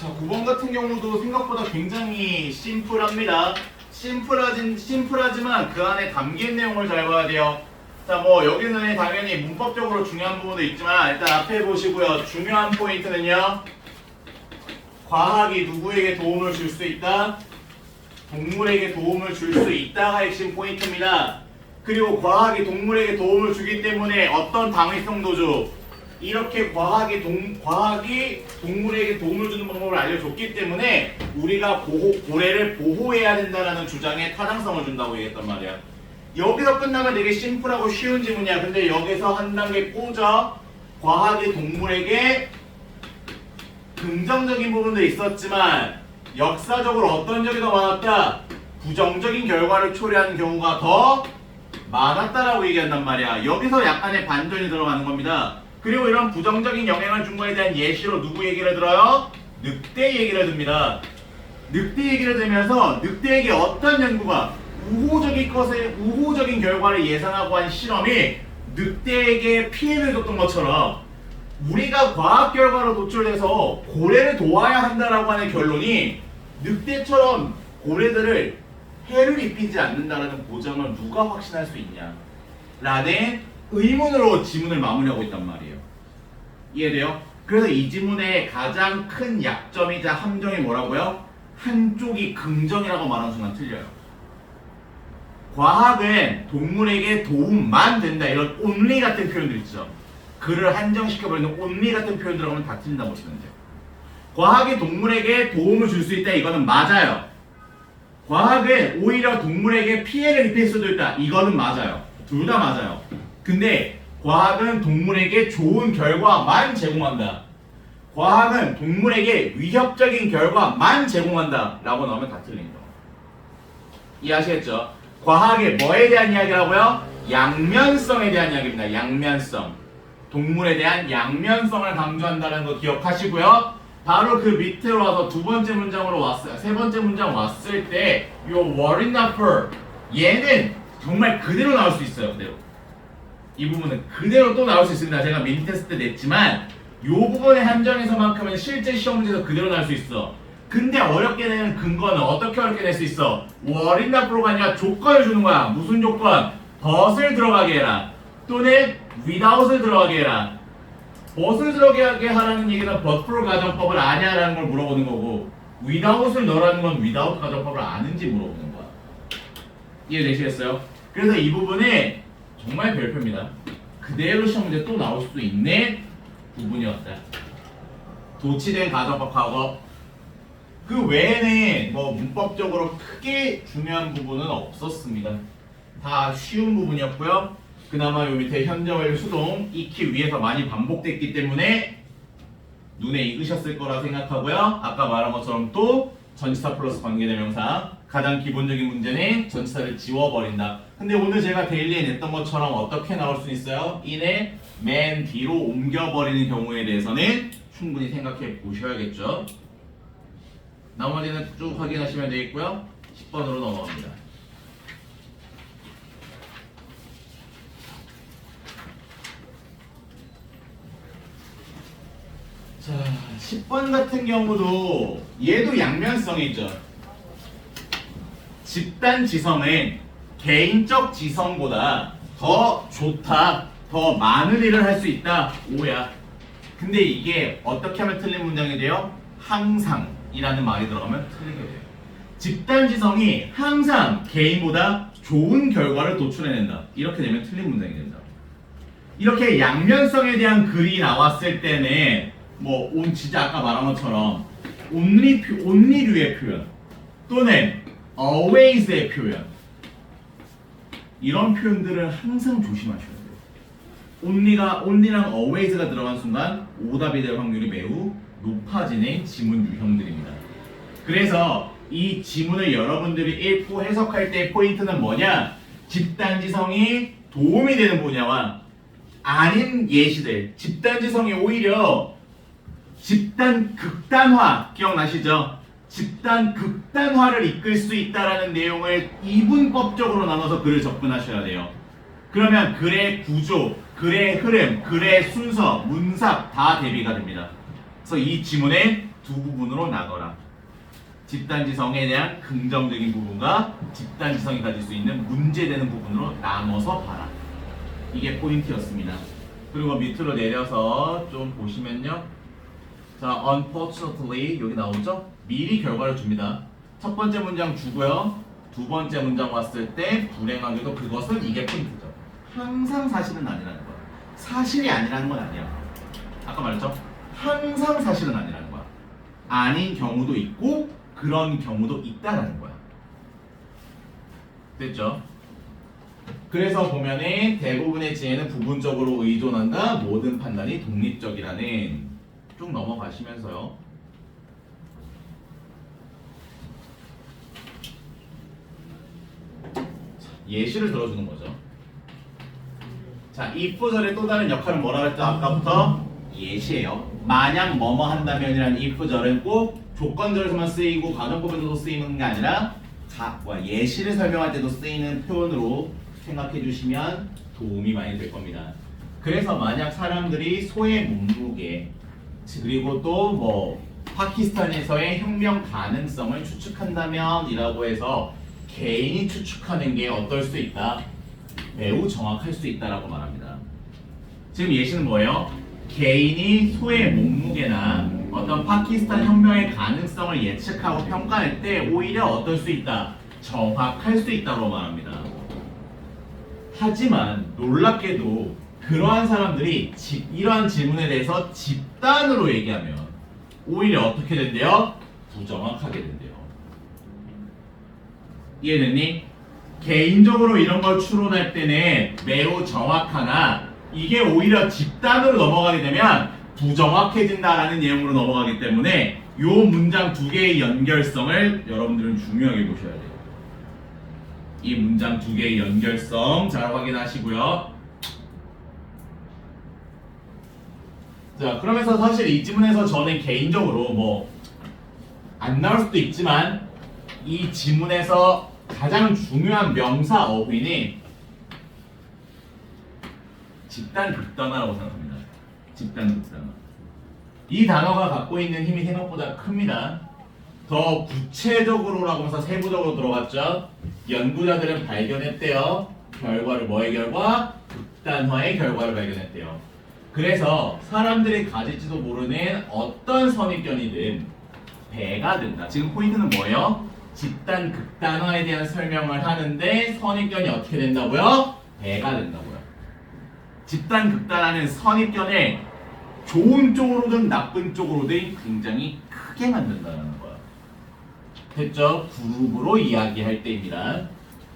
자, 9번 같은 경우도 생각보다 굉장히 심플합니다. 심플하지만 그 안에 담긴 내용을 잘 봐야 돼요. 자, 뭐 여기는 당연히 문법적으로 중요한 부분도 있지만 일단 앞에 보시고요. 중요한 포인트는요. 과학이 누구에게 도움을 줄 수 있다? 동물에게 도움을 줄 수 있다가 핵심 포인트입니다. 그리고 과학이 동물에게 도움을 주기 때문에 어떤 당위성도 줘. 이렇게 과학이 동물에게 도움을 주는 방법을 알려줬기 때문에 우리가 고래를 보호해야 된다는 주장에 타당성을 준다고 얘기했단 말이야. 여기서 끝나면 되게 심플하고 쉬운 질문이야. 근데 여기서 한 단계 꽂아. 과학이 동물에게 긍정적인 부분도 있었지만 역사적으로 어떤 적이 더 많았다? 부정적인 결과를 초래하는 경우가 더 많았다라고 얘기한단 말이야. 여기서 약간의 반전이 들어가는 겁니다. 그리고 이런 부정적인 영향을 준 거에 대한 예시로 누구 얘기를 들어요? 늑대 얘기를 듭니다. 늑대 얘기를 들면서 늑대에게 어떤 연구가 우호적인 결과를 예상하고 한 실험이 늑대에게 피해를 줬던 것처럼 우리가 과학 결과로 도출돼서 고래를 도와야 한다라고 하는 결론이 늑대처럼 고래들을 해를 입히지 않는다라는 보장을 누가 확신할 수 있냐? 라는 의문으로 지문을 마무리하고 있단 말이에요. 이해돼요? 그래서 이 지문의 가장 큰 약점이자 함정이 뭐라고요? 한쪽이 긍정이라고 말하는 순간 틀려요. 과학은 동물에게 도움만 된다. 이런 only 같은 표현들 있죠. 글을 한정시켜버리는 only 같은 표현들 하면 다 틀린다고 보시면 돼요. 과학이 동물에게 도움을 줄 수 있다. 이거는 맞아요. 과학은 오히려 동물에게 피해를 입힐 수도 있다. 이거는 맞아요. 둘 다 맞아요. 근데 과학은 동물에게 좋은 결과만 제공한다. 과학은 동물에게 위협적인 결과만 제공한다. 라고 나오면 다 틀린 거. 이해하시겠죠? 과학의 뭐에 대한 이야기라고요? 양면성에 대한 이야기입니다. 양면성. 동물에 대한 양면성을 강조한다는 거 기억하시고요. 바로 그 밑으로 와서 두 번째 문장으로 왔어요. 세 번째 문장 왔을 때 요 were not for 얘는 정말 그대로 나올 수 있어요. 그대로. 이 부분은 그대로 또 나올 수 있습니다. 제가 미니 테스트 때 냈지만 요 부분의 한정에서만큼은 실제 시험 문제에서 그대로 나올 수 있어. 근데 어렵게 내는 근거는 어떻게 어렵게 낼 수 있어? were not for가 아니라 조건을 주는 거야. 무슨 조건? but을 들어가게 해라. 또는 without을 들어가게 해라. but을 들어가게 하라는 얘기는 but for 가정법을 아냐라는 걸 물어보는 거고 without을 넣으라는 건 without 가정법을 아는지 물어보는 거야. 이해되시겠어요? 그래서 이 부분이 정말 별표입니다. 그대로 시험 문제 또 나올 수도 있는 부분이었다. 도치된 가정법하고 그 외에는 뭐 문법적으로 크게 중요한 부분은 없었습니다. 다 쉬운 부분이었고요. 그나마 요 밑에 현재 완료 수동 익히 위에서 많이 반복됐기 때문에 눈에 익으셨을 거라 생각하고요. 아까 말한 것처럼 또 전치사 플러스 관계대명사 가장 기본적인 문제는 전치사를 지워버린다. 근데 오늘 제가 데일리에 냈던 것처럼 어떻게 나올 수 있어요? in의 man 뒤로 옮겨버리는 경우에 대해서는 충분히 생각해 보셔야겠죠. 나머지는 쭉 확인하시면 되겠고요. 10번으로 넘어갑니다. 자, 10번 같은 경우도 얘도 양면성이죠. 집단 지성은 개인적 지성보다 더 좋다, 더 많은 일을 할 수 있다. 오야. 근데 이게 어떻게 하면 틀린 문장이 돼요? 항상이라는 말이 들어가면 틀리게 돼요. 집단 지성이 항상 개인보다 좋은 결과를 도출해낸다. 이렇게 되면 틀린 문장이 된다. 이렇게 양면성에 대한 글이 나왔을 때는 뭐 진짜 아까 말한 것처럼 only류의 표현 또는 always의 표현 이런 표현들은 항상 조심하셔야 돼요. only랑 always가 들어간 순간 오답이 될 확률이 매우 높아지는 지문 유형들입니다. 그래서 이 지문을 여러분들이 읽고 해석할 때 포인트는 뭐냐? 집단지성이 도움이 되는 분야와 아닌 예시들. 집단지성이 오히려 집단 극단화 기억나시죠? 집단 극단화를 이끌 수 있다라는 내용을 이분법적으로 나눠서 글을 접근하셔야 돼요. 그러면 글의 구조, 글의 흐름, 글의 순서, 문삭 다 대비가 됩니다. 그래서 이 지문에 두 부분으로 나눠라. 집단지성에 대한 긍정적인 부분과 집단지성이 가질 수 있는 문제되는 부분으로 나눠서 봐라. 이게 포인트였습니다. 그리고 밑으로 내려서 좀 보시면요. 자, unfortunately 여기 나오죠? 미리 결과를 줍니다. 첫 번째 문장 주고요. 두 번째 문장 왔을 때 불행하게도 그것은 이게 포인트죠. 항상 사실은 아니라는 거야. 사실이 아니라는 건 아니야. 아까 말했죠? 항상 사실은 아니라는 거야. 아닌 경우도 있고 그런 경우도 있다라는 거야. 됐죠? 그래서 보면은 대부분의 지혜는 부분적으로 의존한다. 모든 판단이 독립적이라는 쭉 넘어가시면서요. 예시를 들어주는 거죠. 자, 이 if절의 또 다른 역할은 뭐라고 했죠? 아까부터 예시예요. 만약 뭐뭐 한다면이라는 if절은 꼭 조건절에서만 쓰이고 가정법에서도 쓰이는 게 아니라 예시를 설명할 때도 쓰이는 표현으로 생각해 주시면 도움이 많이 될 겁니다. 그래서 만약 사람들이 소의 몸무게 그리고 또 뭐 파키스탄에서의 혁명 가능성을 추측한다면 이라고 해서 개인이 추측하는 게 어떨 수 있다? 매우 정확할 수 있다라고 말합니다. 지금 예시는 뭐예요? 개인이 소의 몸무게나 어떤 파키스탄 혁명의 가능성을 예측하고 평가할 때 오히려 어떨 수 있다? 정확할 수 있다고 말합니다. 하지만 놀랍게도 그러한 사람들이 이러한 질문에 대해서 집단으로 얘기하면 오히려 어떻게 된대요? 부정확하게 된대요. 이해됐니? 개인적으로 이런 걸 추론할 때는 매우 정확하나 이게 오히려 집단으로 넘어가게 되면 부정확해진다라는 내용으로 넘어가기 때문에 이 문장 두 개의 연결성을 여러분들은 중요하게 보셔야 돼요. 이 문장 두 개의 연결성 잘 확인하시고요. 자, 그러면서 사실 이 지문에서 저는 개인적으로 뭐 안 나올 수도 있지만 이 지문에서 가장 중요한 명사 어휘는 집단 극단화라고 생각합니다. 집단 극단화. 이 단어가 갖고 있는 힘이 생각보다 큽니다. 더 구체적으로라고 해서 세부적으로 들어갔죠. 연구자들은 발견했대요. 결과를 뭐의 결과? 극단화의 결과를 발견했대요. 그래서 사람들이 가질지도 모르는 어떤 선입견이든 배가 된다. 지금 포인트는 뭐예요? 집단 극단화에 대한 설명을 하는데 선입견이 어떻게 된다고요? 배가 된다고요. 집단 극단화는 선입견을 좋은 쪽으로든 나쁜 쪽으로든 굉장히 크게 만든다는 거야. 됐죠? 그룹으로 이야기할 때입니다.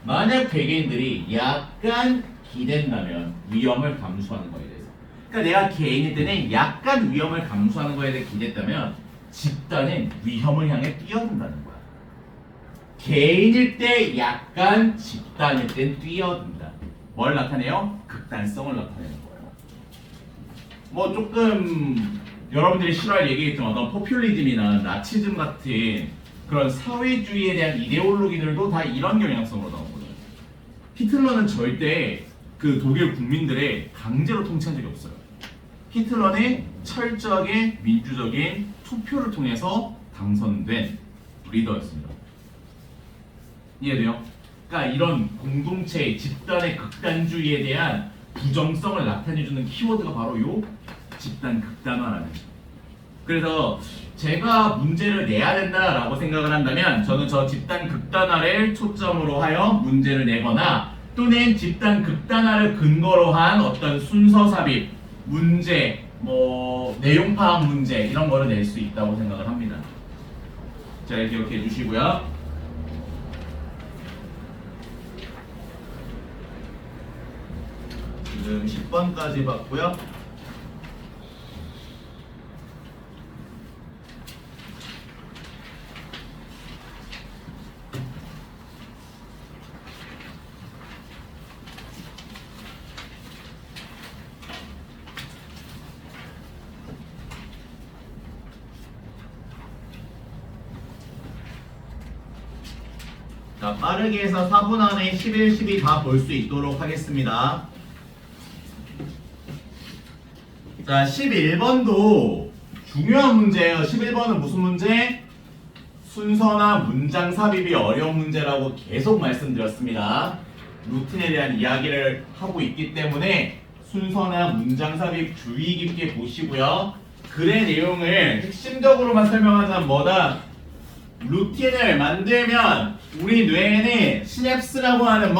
만약 개개인들이 약간 기댄다면 위험을 감수하는 거에 대해서. 그러니까 내가 개인일 때는 약간 위험을 감수하는 거에 대해 기댔다면 집단은 위험을 향해 뛰어든다는 거야. 개인일 때 약간, 집단일 땐 뛰어든다. 뭘 나타내요? 극단성을 나타내는 거예요. 뭐 조금 여러분들이 싫어할 얘기겠지만 어떤 포퓰리즘이나 나치즘 같은 그런 사회주의에 대한 이데올로기들도 다 이런 영향성으로 나오거든요. 히틀러는 절대 그 독일 국민들의 강제로 통치한 적이 없어요. 히틀러는 철저하게 민주적인 투표를 통해서 당선된 리더였습니다. 이해돼요? 그러니까 이런 공동체의 집단의 극단주의에 대한 부정성을 나타내주는 키워드가 바로 요 집단 극단화라는 거죠. 그래서 제가 문제를 내야 된다라고 생각을 한다면 저는 저 집단 극단화를 초점으로 하여 문제를 내거나 또는 집단 극단화를 근거로 한 어떤 순서 삽입, 문제, 뭐 내용 파악 문제 이런 거를 낼 수 있다고 생각을 합니다. 잘 기억해 주시고요. 지금 10번까지 봤고요. 자, 빠르게 해서 4분 안에 11, 12 다 볼 수 있도록 하겠습니다. 자, 11번도 중요한 문제예요. 11번은 무슨 문제? 순서나 문장 삽입이 어려운 문제라고 계속 말씀드렸습니다. 루틴에 대한 이야기를 하고 있기 때문에 순서나 문장 삽입 주의 깊게 보시고요. 글의 내용을 핵심적으로만 설명하자면 뭐다? 루틴을 만들면 우리 뇌에는 시냅스라고 하는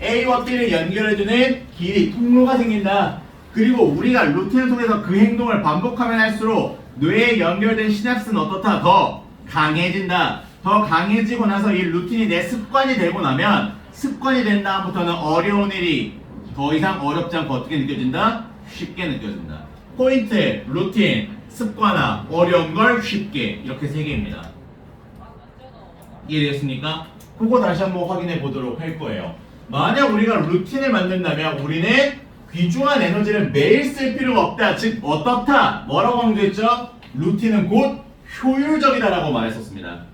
A와 B를 연결해주는 길이, 통로가 생긴다. 그리고 우리가 루틴을 통해서 그 행동을 반복하면 할수록 뇌에 연결된 시냅스는 어떻다? 더 강해진다. 더 강해지고 나서 이 루틴이 내 습관이 되고 나면 습관이 된 다음부터는 어려운 일이 더 이상 어렵지 않고 어떻게 느껴진다? 쉽게 느껴진다. 포인트, 루틴, 습관화, 어려운 걸 쉽게, 이렇게 세 개입니다. 이해되셨습니까? 그거 다시 한번 확인해 보도록 할 거예요. 만약 우리가 루틴을 만든다면 우리는 귀중한 에너지를 매일 쓸 필요가 없다. 즉 어떻다? 뭐라고 강조했죠? 루틴은 곧 효율적이다라고 말했었습니다.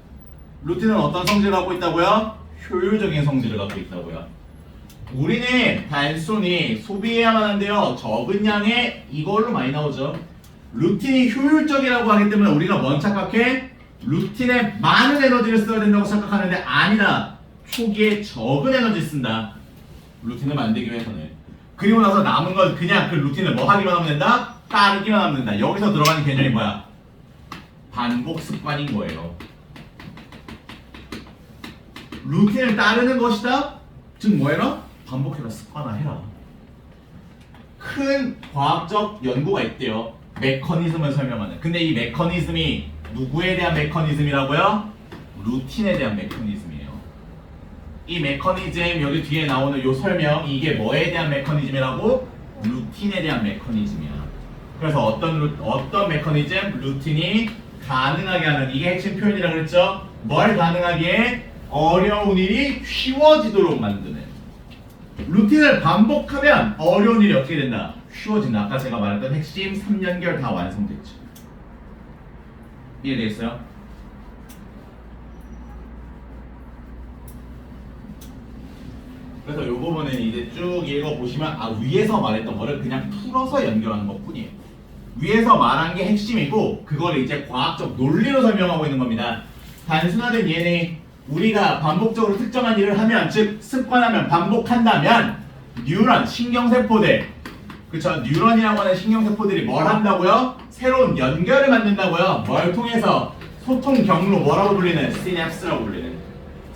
루틴은 어떤 성질을 갖고 있다고요? 효율적인 성질을 갖고 있다고요. 우리는 단순히 소비해야만 한데요. 적은 양의 이걸로 많이 나오죠. 루틴이 효율적이라고 하기 때문에 우리가 뭔 착각해? 루틴에 많은 에너지를 써야 된다고 생각하는데 아니다. 초기에 적은 에너지 쓴다. 루틴을 만들기 위해서는. 그리고 나서 남은 건 그냥 그 루틴을 뭐 하기만 하면 된다? 따르기만 하면 된다. 여기서 들어가는 개념이 뭐야? 반복 습관인 거예요. 루틴을 따르는 것이다? 즉 뭐해라? 반복해라, 습관화해라. 큰 과학적 연구가 있대요. 메커니즘을 설명하는. 근데 이 메커니즘이 누구에 대한 메커니즘이라고요? 루틴에 대한 메커니즘이에요. 이 메커니즘 여기 뒤에 나오는 요 설명 이게 뭐에 대한 메커니즘이라고? 루틴에 대한 메커니즘이야. 그래서 어떤 메커니즘? 루틴이 가능하게 하는 이게 핵심 표현이라고 그랬죠? 뭘 가능하게? 어려운 일이 쉬워지도록 만드는. 루틴을 반복하면 어려운 일이 어떻게 된다? 쉬워진다. 아까 제가 말했던 핵심 3연결 다 완성됐죠. 이해되겠어요? 그래서 이 부분은 이제 쭉 읽어보시면 위에서 말했던 거를 그냥 풀어서 연결하는 것 뿐이에요. 위에서 말한 게 핵심이고 그걸 이제 과학적 논리로 설명하고 있는 겁니다. 단순화된 이해는 우리가 반복적으로 특정한 일을 하면 즉 습관하면 반복한다면 뉴런, 신경세포들 그쵸? 뉴런이라고 하는 신경세포들이 뭘 한다고요? 새로운 연결을 만든다고요. 뭘 통해서? 소통 경로 뭐라고 불리는? 시냅스라고 불리는.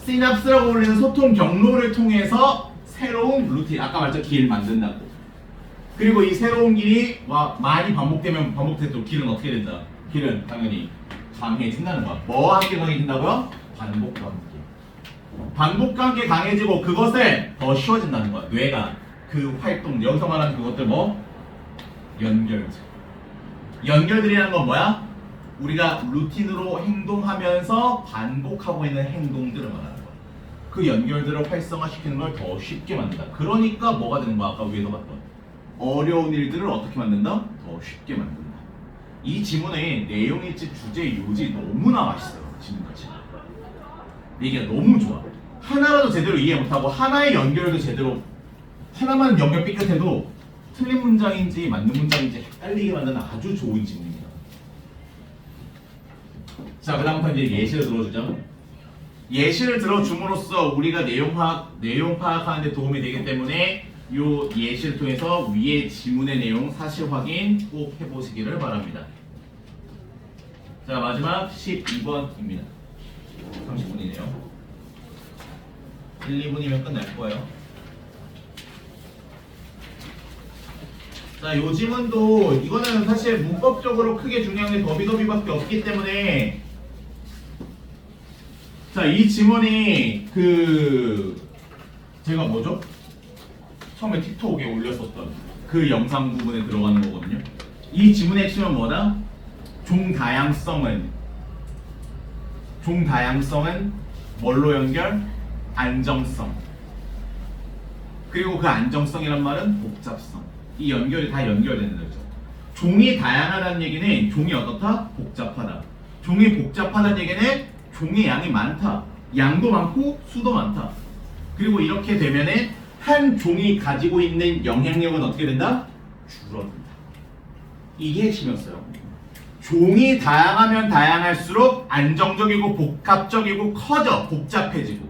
시냅스라고 불리는 소통 경로를 통해서 새로운 루틴, 아까 말했죠? 길 만든다고. 그리고 이 새로운 길이 많이 반복되면 반복될수록 길은 어떻게 된다? 길은 당연히 강해진다는 거야. 뭐와 함께 강해진다고요? 반복과 함께. 반복과 함께 강해지고 그것을 더 쉬워진다는 거야. 뇌가 그 활동, 여기서 말하는 그것들 연결들. 연결들이라는 건 뭐야? 우리가 루틴으로 행동하면서 반복하고 있는 행동들을 말하는 거야. 그 연결들을 활성화시키는 걸 더 쉽게 만든다. 그러니까 뭐가 되는 거야? 아까 위에서 봤던 어려운 일들을 어떻게 만든다? 더 쉽게 만든다. 이 지문의 내용일지 주제 요지 너무나 맛있어요. 지금까지. 얘기가 너무 좋아. 하나라도 제대로 이해 못하고 하나의 연결도 제대로 하나만 연결 삐끗해도 틀린 문장인지 맞는 문장인지 헷갈리게 만드는 아주 좋은 지문입니다. 자, 그 다음부터 이제 예시를 들어주죠. 예시를 들어줌으로써 우리가 내용 파악하는 데 도움이 되기 때문에 이 예시를 통해서 위의 지문의 내용 사실 확인 꼭 해보시기를 바랍니다. 자, 마지막 12번입니다. 30분이네요. 1, 2분이면 끝날 거예요. 자, 요 지문도 이거는 사실 문법적으로 크게 중요한 게 더비더비밖에 없기 때문에 자, 이 지문이 제가 뭐죠? 처음에 틱톡에 올렸었던 그 영상 부분에 들어가는 거거든요. 이 지문의 핵심은 뭐다? 종다양성은 뭘로 연결? 안정성. 그리고 그 안정성이란 말은 복잡성. 이 연결이 다 연결되는 거죠. 종이 다양하다는 얘기는 종이 어떻다? 복잡하다. 종이 복잡하다는 얘기는 종의 양이 많다. 양도 많고 수도 많다. 그리고 이렇게 되면은 한 종이 가지고 있는 영향력은 어떻게 된다? 줄어든다. 이게 핵심이었어요. 종이 다양하면 다양할수록 안정적이고 복합적이고 커져 복잡해지고.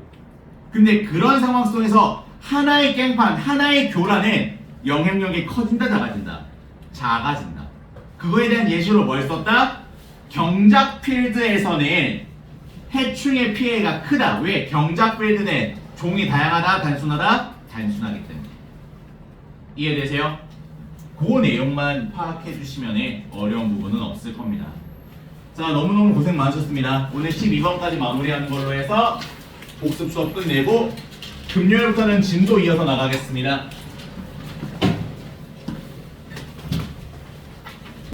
근데 그런 상황 속에서 하나의 깽판, 하나의 교란은 영향력이 커진다, 작아진다? 작아진다. 그거에 대한 예시로 뭘 썼다? 경작 필드에서는 해충의 피해가 크다. 왜? 경작 필드는 종이 다양하다, 단순하다? 단순하기 때문에. 이해되세요? 그 내용만 파악해 주시면 어려운 부분은 없을 겁니다. 자, 너무너무 고생 많으셨습니다. 오늘 12번까지 마무리하는 걸로 해서 복습 수업 끝내고 금요일부터는 진도 이어서 나가겠습니다.